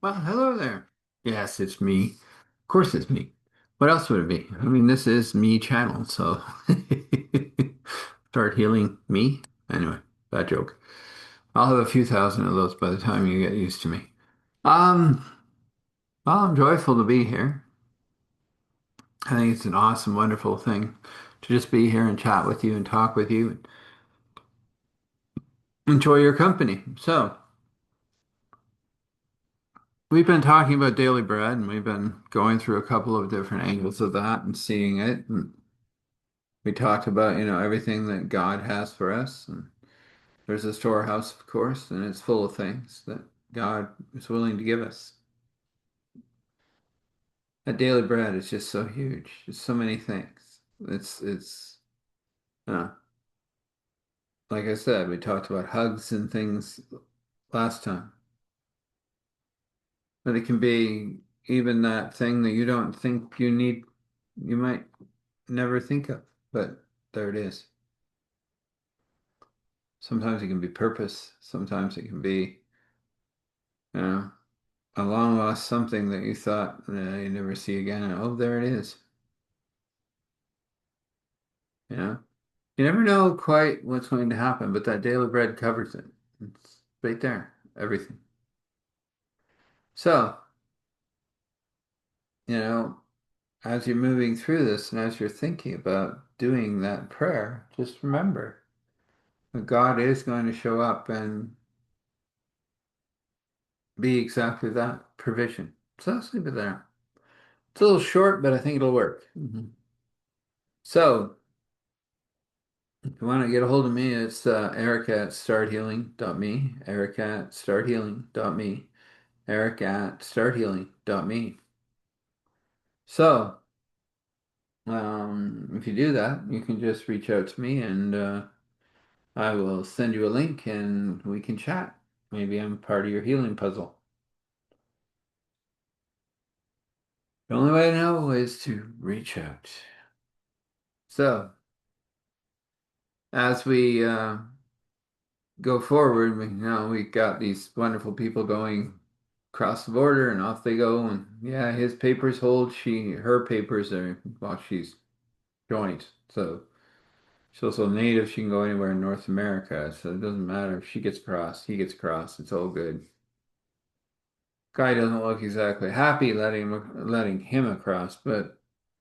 Well, hello there. Yes, it's me. Of course it's me. What else would it be? I mean, this is me channel, so start healing me. Anyway, bad joke. I'll have a few thousand of those by the time you get used to me. Um, well, I'm joyful to be here. I think it's an awesome, wonderful thing to just be here and chat with you and talk with you and enjoy your company. So, we've been talking about daily bread and we've been going through a couple of different angles of that and seeing it. And we talked about, everything that God has for us. And there's a storehouse, of course, and it's full of things that God is willing to give us. That daily bread is just so huge. It's so many things. Uh, like I said, we talked about hugs and things last time. But it can be even that thing that you don't think you need, you might never think of, but there it is. Sometimes it can be purpose. Sometimes it can be, you know, a long lost something that you thought you never see again. And oh, there it is. You know, you never know quite what's going to happen, but that daily bread covers it. It's right there, everything. So, you know, as you're moving through this and as you're thinking about doing that prayer, just remember that God is going to show up and be exactly that provision. So let's leave it there. It's a little short, but I think it'll work. So, if you want to get a hold of me, it's Eric at starthealing.me, Eric at starthealing.me, Eric at starthealing.me. So, if you do that, you can just reach out to me and I will send you a link and we can chat. Maybe I'm part of your healing puzzle. The only way to know is to reach out. So, as we go forward, we got these wonderful people going across the border and off they go. And yeah, his papers hold. Her papers are, well, she's joint. So she's also native. She can go anywhere in North America. So it doesn't matter if she gets across, he gets across. It's all good. Guy doesn't look exactly happy letting him across, but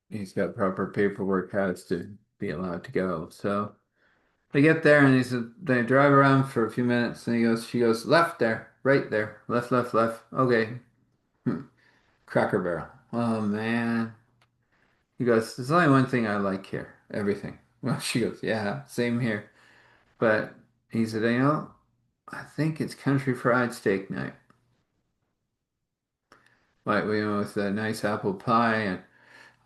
he's got proper paperwork has to be allowed to go. So they get there and they drive around for a few minutes and she goes, left there, right there, left, left, left. Okay. Cracker Barrel. Oh man. He goes, there's only one thing I like here. Everything. Well, she goes, yeah, same here. But he said, I think it's country fried steak night. Like, with a nice apple pie and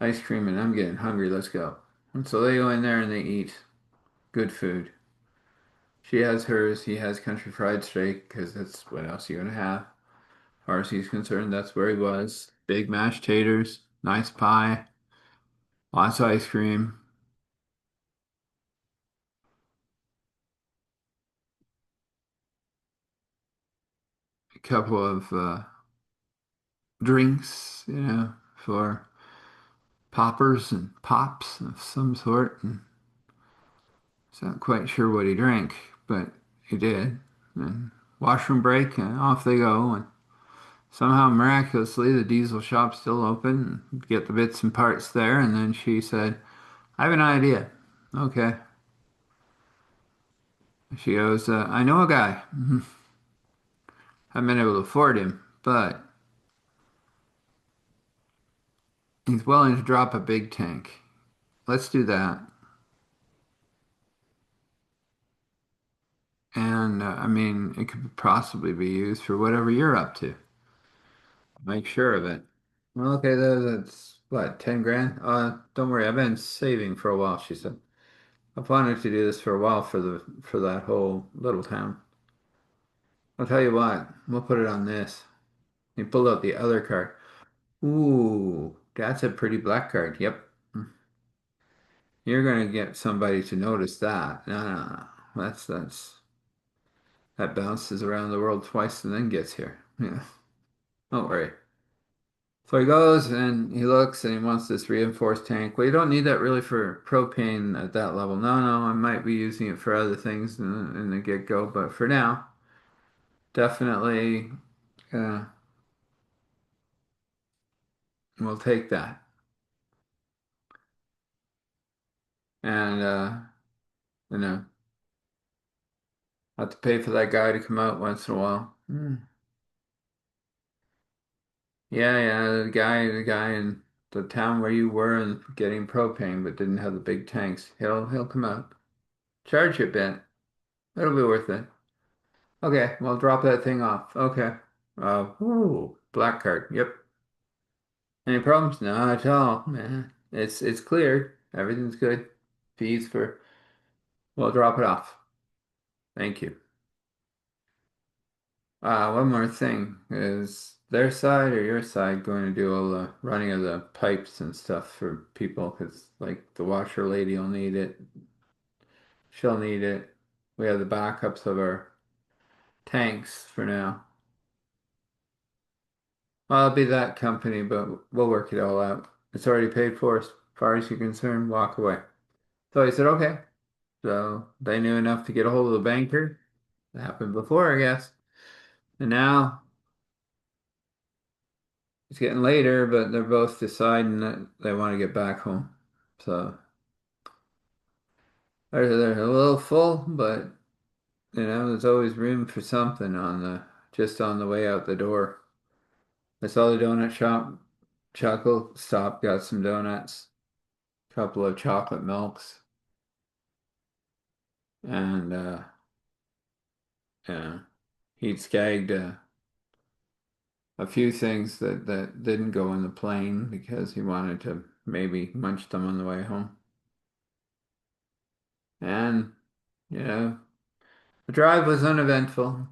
ice cream, and I'm getting hungry. Let's go. And so they go in there and they eat good food. She has hers. He has country fried steak because that's what else you're gonna have. As far as he's concerned, that's where he was. Big mashed taters, nice pie, lots of ice cream, a couple of drinks, for poppers and pops of some sort. And he's not quite sure what he drank, but he did. And washroom break, and off they go. And somehow, miraculously, the diesel shop's still open. And get the bits and parts there. And then she said, I have an idea. Okay. She goes, I know a guy. Haven't been able to afford him, but he's willing to drop a big tank. Let's do that. And I mean, it could possibly be used for whatever you're up to. Make sure of it. Well, okay, that's what, 10 grand? Don't worry, I've been saving for a while, she said. I've wanted to do this for a while for that whole little town. I'll tell you what, we'll put it on this. He pulled out the other card. Ooh, that's a pretty black card. Yep. You're gonna get somebody to notice that. No, no, no. That bounces around the world twice and then gets here. Yeah. Don't worry. So he goes and he looks and he wants this reinforced tank. Well, you don't need that really for propane at that level. No, no, I might be using it for other things in the get-go, but for now, definitely uh, we'll take that. And you know, have to pay for that guy to come out once in a while. Yeah, yeah, the guy in the town where you were and getting propane but didn't have the big tanks. He'll come out. Charge you a bit. It'll be worth it. Okay, well drop that thing off. Okay. Ooh, black card. Yep. Any problems? Not at all, man. It's cleared. Everything's good. Fees for well, drop it off. Thank you. One more thing. Is their side or your side going to do all the running of the pipes and stuff for people? Because, like, the washer lady will need it. She'll need it. We have the backups of our tanks for now. Well, it'll be that company, but we'll work it all out. It's already paid for as far as you're concerned. Walk away. So I said, okay. So they knew enough to get a hold of the banker. It happened before, I guess. And now it's getting later, but they're both deciding that they want to get back home. So they're a little full, but there's always room for something on the just on the way out the door. I saw the donut shop. Chuckle stop, got some donuts, a couple of chocolate milks, and yeah, he'd skagged a few things that didn't go in the plane because he wanted to maybe munch them on the way home. And the drive was uneventful.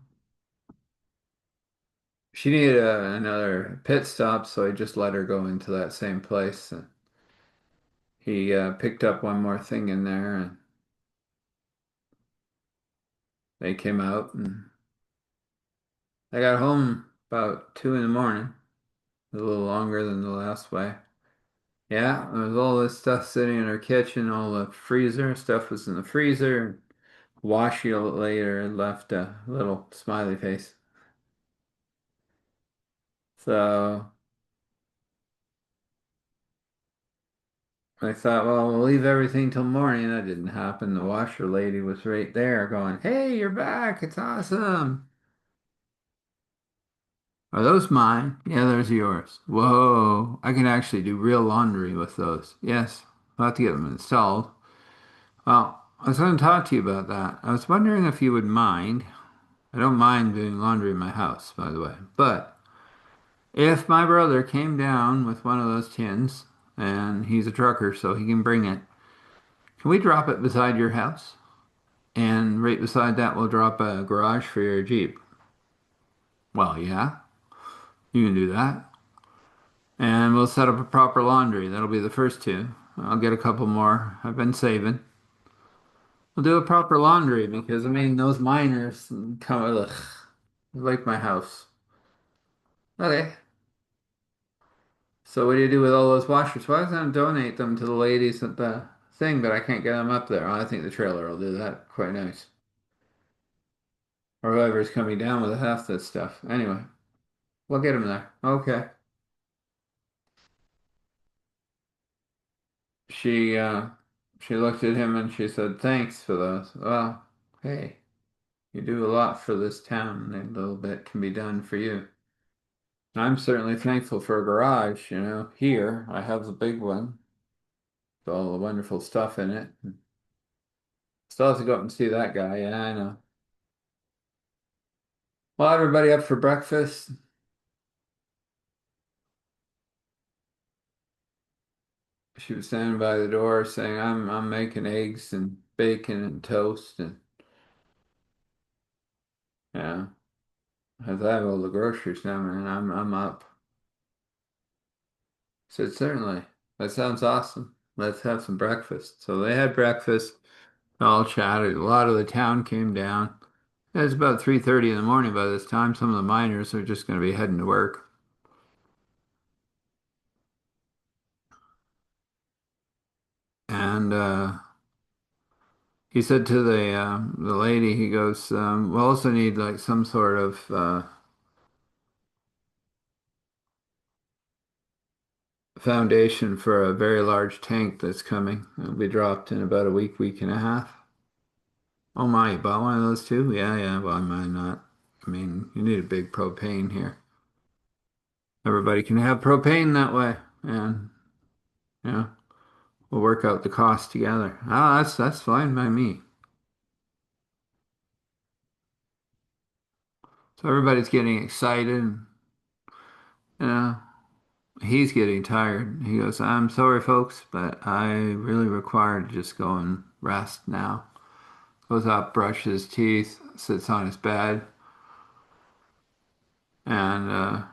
She needed another pit stop, so I just let her go into that same place. He picked up one more thing in there, and they came out, and I got home about 2 in the morning, a little longer than the last way. Yeah, there was all this stuff sitting in her kitchen, all the freezer stuff was in the freezer. Wash you later left a little smiley face. So I thought, well, we'll leave everything till morning. That didn't happen. The washer lady was right there going, hey, you're back. It's awesome. Are those mine? Yeah, those are yours. Whoa, I can actually do real laundry with those. Yes, I'll have to get them installed. Well, I was going to talk to you about that. I was wondering if you would mind. I don't mind doing laundry in my house, by the way, but if my brother came down with one of those tins, and he's a trucker, so he can bring it, can we drop it beside your house? And right beside that, we'll drop a garage for your Jeep. Well, yeah, you can do that. And we'll set up a proper laundry. That'll be the first two. I'll get a couple more. I've been saving. We'll do a proper laundry because, I mean, those miners come, ugh, like my house. Okay. So what do you do with all those washers? Well, I was going to donate them to the ladies at the thing, but I can't get them up there. I think the trailer will do that. Quite nice. Or whoever's coming down with half this stuff. Anyway, we'll get them there. Okay. She uh she looked at him and she said, "Thanks for those." Well, hey, you do a lot for this town. A little bit can be done for you. I'm certainly thankful for a garage, Here, I have the big one with all the wonderful stuff in it. Still have to go up and see that guy. Yeah, I know. Well, everybody up for breakfast. She was standing by the door saying, I'm making eggs and bacon and toast and yeah. As I have all the groceries now, man, I'm up. Said certainly. That sounds awesome. Let's have some breakfast. So they had breakfast, all chatted. A lot of the town came down. It was about 3:30 in the morning by this time. Some of the miners are just going to be heading to work. And he said to the lady, he goes, "We'll also need like some sort of foundation for a very large tank that's coming. It'll be dropped in about a week, week and a half." Oh my, you bought one of those too? Yeah, yeah. Well, I might not. I mean, you need a big propane here. Everybody can have propane that way, and yeah, we'll work out the cost together. Oh, that's fine by me. So everybody's getting excited, and, you know, he's getting tired. He goes, "I'm sorry, folks, but I really require to just go and rest now." Goes up, brushes his teeth, sits on his bed, and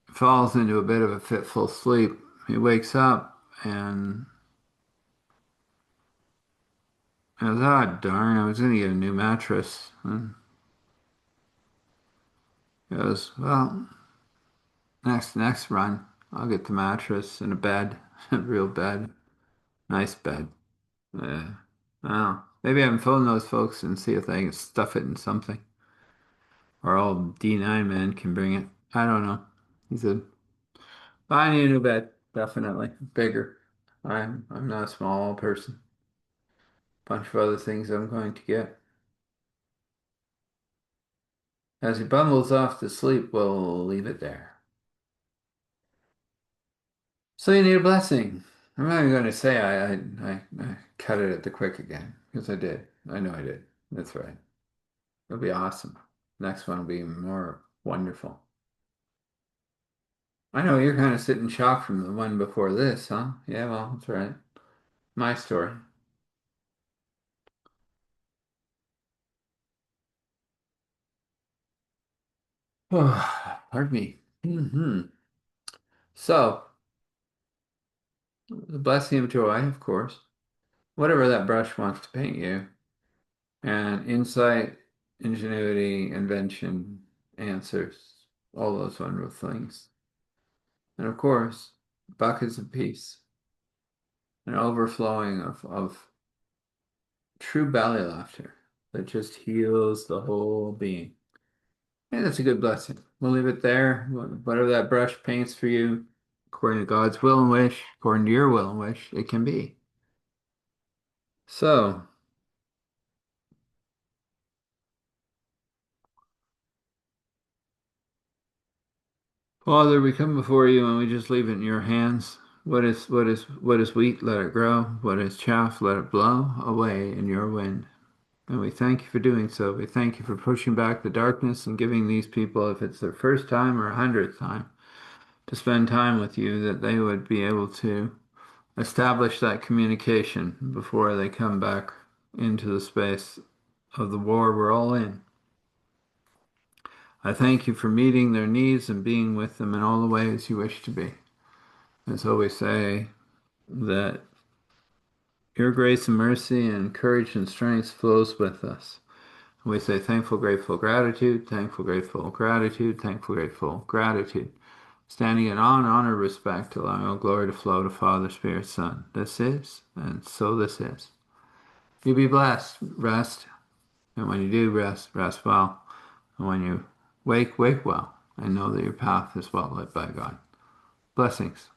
falls into a bit of a fitful sleep. He wakes up and goes, "Ah, darn, I was going to get a new mattress." And he goes, "Well, next run, I'll get the mattress and a bed, a real bed, nice bed." Yeah. Well, maybe I can phone those folks and see if they can stuff it in something. Or old D9 man can bring it. I don't know. He said, "I need a new bed, definitely. Bigger. I'm not a small person. Bunch of other things I'm going to get." As he bumbles off to sleep, we'll leave it there. So you need a blessing. I'm not even going to say I cut it at the quick again, because I did. I know I did. That's right. It'll be awesome. Next one will be even more wonderful. I know you're kind of sitting in shock from the one before this, huh? Yeah, well, that's right. My story. Oh, pardon me. So, the blessing of joy, of course. Whatever that brush wants to paint you, and insight, ingenuity, invention, answers, all those wonderful things. And of course, buckets of peace, an overflowing of true belly laughter that just heals the whole being. And that's a good blessing. We'll leave it there. Whatever that brush paints for you, according to God's will and wish, according to your will and wish, it can be. So, Father, we come before you and we just leave it in your hands. What is wheat, let it grow. What is chaff, let it blow away in your wind. And we thank you for doing so. We thank you for pushing back the darkness and giving these people, if it's their first time or 100th time, to spend time with you, that they would be able to establish that communication before they come back into the space of the war we're all in. I thank you for meeting their needs and being with them in all the ways you wish to be. And so we say that your grace and mercy and courage and strength flows with us. And we say thankful, grateful, gratitude, thankful, grateful, gratitude, thankful, grateful, gratitude. Standing in awe and honor, respect, allowing all glory to flow to Father, Spirit, Son. This is, and so this is. You be blessed, rest, and when you do rest, rest well. And when you wake, wake well, and know that your path is well lit by God. Blessings.